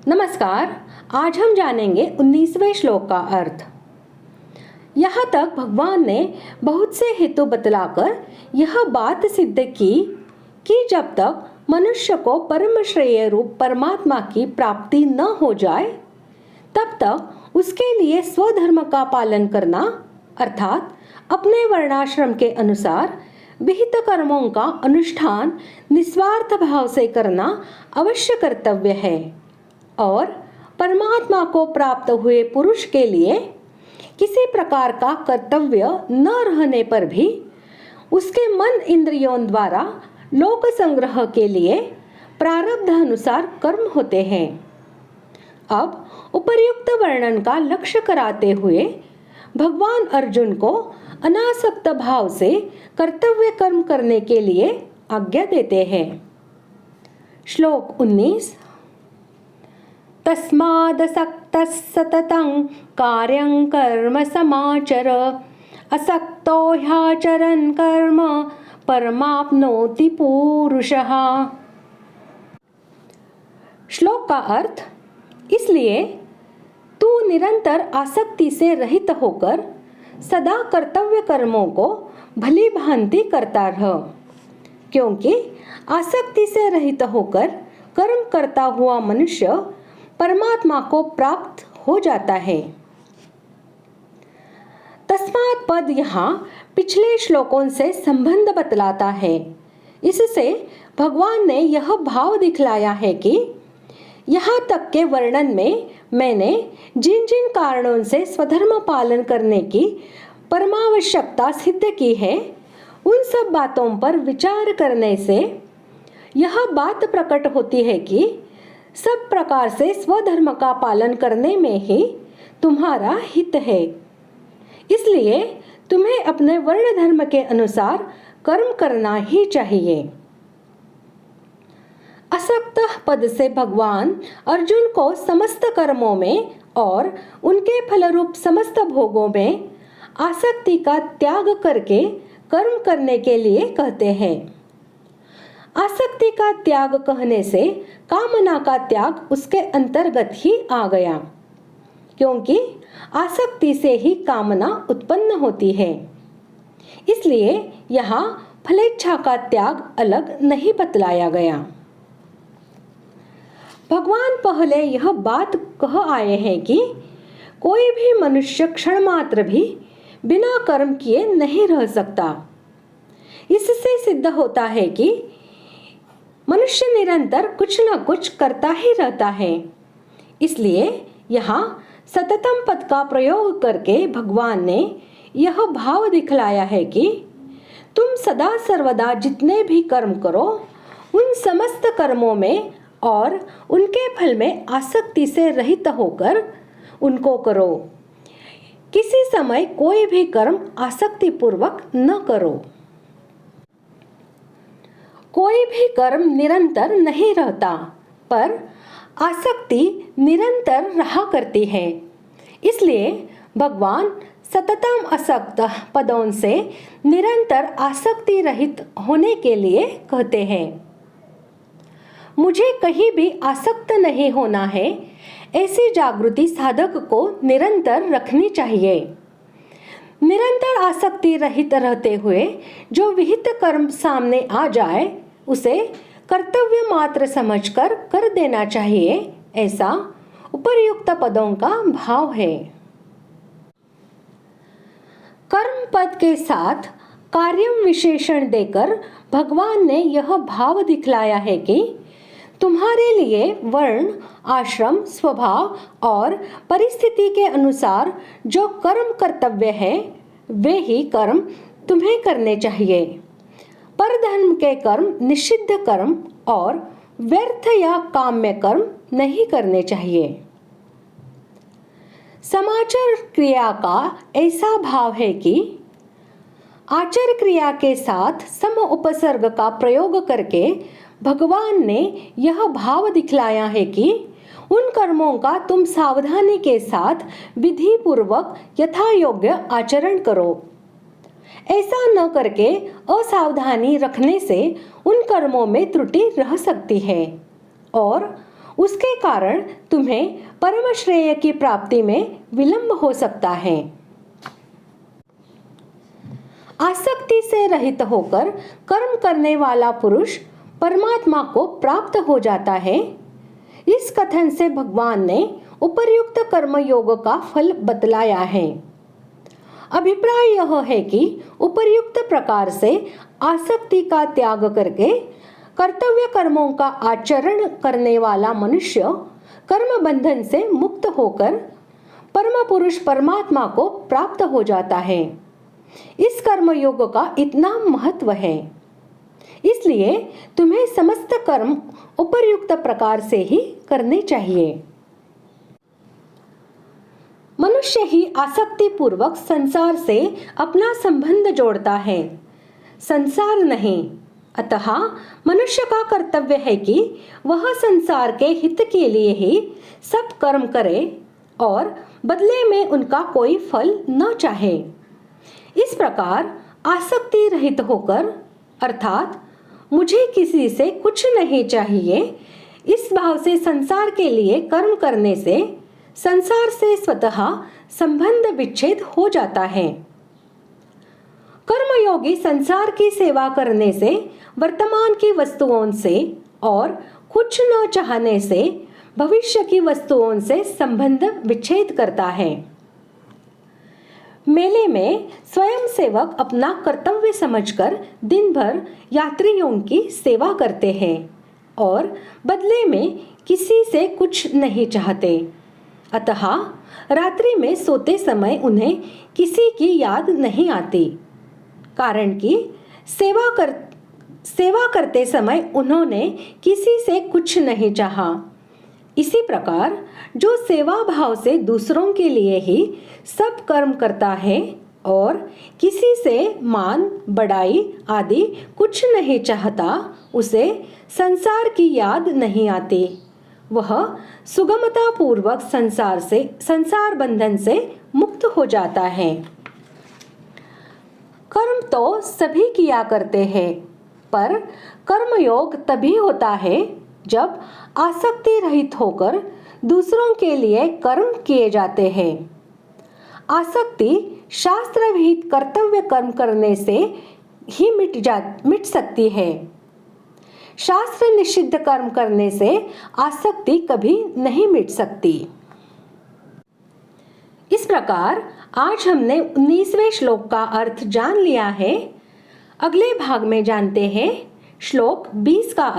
नमस्कार। आज हम जानेंगे 19वें श्लोक का अर्थ। यहाँ तक भगवान ने बहुत से हेतु बतलाकर यह बात सिद्ध की कि जब तक मनुष्य को परम श्रेय रूप परमात्मा की प्राप्ति न हो जाए तब तक उसके लिए स्वधर्म का पालन करना अर्थात अपने वर्णाश्रम के अनुसार विहित कर्मों का अनुष्ठान निस्वार्थ भाव से करना अवश्य कर्तव्य है और परमात्मा को प्राप्त हुए पुरुष के लिए किसी प्रकार का कर्तव्य न रहने पर भी उसके मन इंद्रियों द्वारा लोक संग्रह के लिए प्रारब्ध अनुसार कर्म होते हैं। अब उपर्युक्त वर्णन का लक्ष्य कराते हुए भगवान अर्जुन को अनासक्त भाव से कर्तव्य कर्म करने के लिए आज्ञा देते हैं। श्लोक 19। तस्मादसक्तः सततं कार्यं कर्म समाचर असक्तो ह्याचरन् कर्म परमाप्नोति पुरुषः। श्लोक का अर्थ, इसलिए तू निरंतर आसक्ति से रहित होकर सदा कर्तव्य कर्मों को भली भांति करता रह, क्योंकि आसक्ति से रहित होकर कर्म करता हुआ मनुष्य परमात्मा को प्राप्त हो जाता है। तस्मात् पद यहाँ पिछले श्लोकों से संबंध बतलाता है। इससे भगवान ने यह भाव दिखलाया है कि यहाँ तक के वर्णन में मैंने जिन जिन कारणों से स्वधर्म पालन करने की परमावश्यकता सिद्ध की है उन सब बातों पर विचार करने से यह बात प्रकट होती है कि सब प्रकार से स्वधर्म का पालन करने में ही तुम्हारा हित है। इसलिए तुम्हें अपने वर्ण धर्म के अनुसार कर्म करना ही चाहिए। असक्त पद से भगवान अर्जुन को समस्त कर्मों में और उनके फलरूप समस्त भोगों में आसक्ति का त्याग करके कर्म करने के लिए कहते हैं। आसक्ति का त्याग कहने से कामना का त्याग उसके अंतर्गत ही आ गया, क्योंकि आसक्ति से ही कामना उत्पन्न होती है। इसलिए यहाँ फलेच्छा का त्याग अलग नहीं बतलाया गया। भगवान पहले यह बात कह आए हैं कि कोई भी मनुष्य क्षण मात्र भी बिना कर्म किए नहीं रह सकता। इससे सिद्ध होता है कि मनुष्य निरंतर कुछ न कुछ करता ही रहता है। इसलिए यहाँ सततम पद का प्रयोग करके भगवान ने यह भाव दिखलाया है कि तुम सदा सर्वदा जितने भी कर्म करो उन समस्त कर्मों में और उनके फल में आसक्ति से रहित होकर उनको करो। किसी समय कोई भी कर्म आसक्ति पूर्वक न करो। कोई भी कर्म निरंतर नहीं रहता, पर आसक्ति निरंतर रहा करती है। इसलिए भगवान सततम असक्त पदों से निरंतर आसक्ति रहित होने के लिए कहते हैं। मुझे कहीं भी आसक्त नहीं होना है, ऐसी जागृति साधक को निरंतर रखनी चाहिए। निरंतर आसक्ति रहित रहते हुए जो विहित कर्म सामने आ जाए उसे कर्तव्य मात्र समझकर कर देना चाहिए, ऐसा उपर्युक्त पदों का भाव है। कर्म पद के साथ कार्यम विशेषण देकर भगवान ने यह भाव दिखलाया है कि तुम्हारे लिए वर्ण, आश्रम, स्वभाव और परिस्थिति के अनुसार जो कर्म कर्तव्य है वे ही कर्म तुम्हें करने चाहिए। परधर्म के कर्म निषिद्ध कर्म और व्यर्थ या काम्य कर्म नहीं करने चाहिए। समाचार क्रिया का ऐसा भाव है कि आचर क्रिया के साथ सम उपसर्ग का प्रयोग करके भगवान ने यह भाव दिखलाया है कि उन कर्मों का तुम सावधानी के साथ विधि पूर्वक यथा योग्य आचरण करो। ऐसा न करके असावधानी रखने से उन कर्मों में त्रुटि रह सकती है और उसके कारण तुम्हें परम श्रेय की प्राप्ति में विलंब हो सकता है। आसक्ति से रहित होकर कर्म करने वाला पुरुष परमात्मा को प्राप्त हो जाता है। इस कथन से भगवान ने उपर्युक्त कर्म योग का फल बतलाया है। अभिप्राय यह है कि उपर्युक्त प्रकार से आसक्ति का त्याग करके कर्तव्य कर्मों का आचरण करने वाला मनुष्य कर्म बंधन से मुक्त होकर परम पुरुष परमात्मा को प्राप्त हो जाता है। इस कर्म योग का इतना महत्व है, इसलिए तुम्हें समस्त कर्म उपर्युक्त प्रकार से ही करने चाहिए। मनुष्य ही आसक्ति पूर्वक संसार से अपना संबंध जोड़ता है, संसार नहीं। अतः मनुष्य का कर्तव्य है कि वह संसार के हित के लिए ही सब कर्म करे और बदले में उनका कोई फल न चाहे। इस प्रकार आसक्ति रहित होकर, अर्थात मुझे किसी से कुछ नहीं चाहिए, इस भाव से संसार के लिए कर्म करने से संसार से स्वतः संबंध विच्छेद हो जाता है। कर्मयोगी संसार की सेवा करने से, वर्तमान की वस्तुओं से और कुछ न चाहने से भविष्य की वस्तुओं से संबंध विच्छेद करता है। मेले में स्वयं सेवक अपना कर्तव्य समझकर दिन भर यात्रियों की सेवा करते हैं और बदले में किसी से कुछ नहीं चाहते। अतः रात्रि में सोते समय उन्हें किसी की याद नहीं आती, कारण कि सेवा करते समय उन्होंने किसी से कुछ नहीं चाहा। इसी प्रकार जो सेवा भाव से दूसरों के लिए ही सब कर्म करता है और किसी से मान बढ़ाई आदि कुछ नहीं चाहता, उसे संसार की याद नहीं आती। वह सुगमता पूर्वक संसार बंधन से मुक्त हो जाता है। कर्म तो सभी किया करते हैं, पर कर्मयोग तभी होता है जब आसक्ति रहित होकर दूसरों के लिए कर्म किए जाते हैं। आसक्ति शास्त्र विहित कर्तव्य कर्म करने से ही मिट सकती है। शास्त्र निषिद्ध कर्म करने से आसक्ति कभी नहीं मिट सकती। इस प्रकार आज हमने 19वें श्लोक का अर्थ जान लिया है। अगले भाग में जानते हैं श्लोक 20 का अर्थ।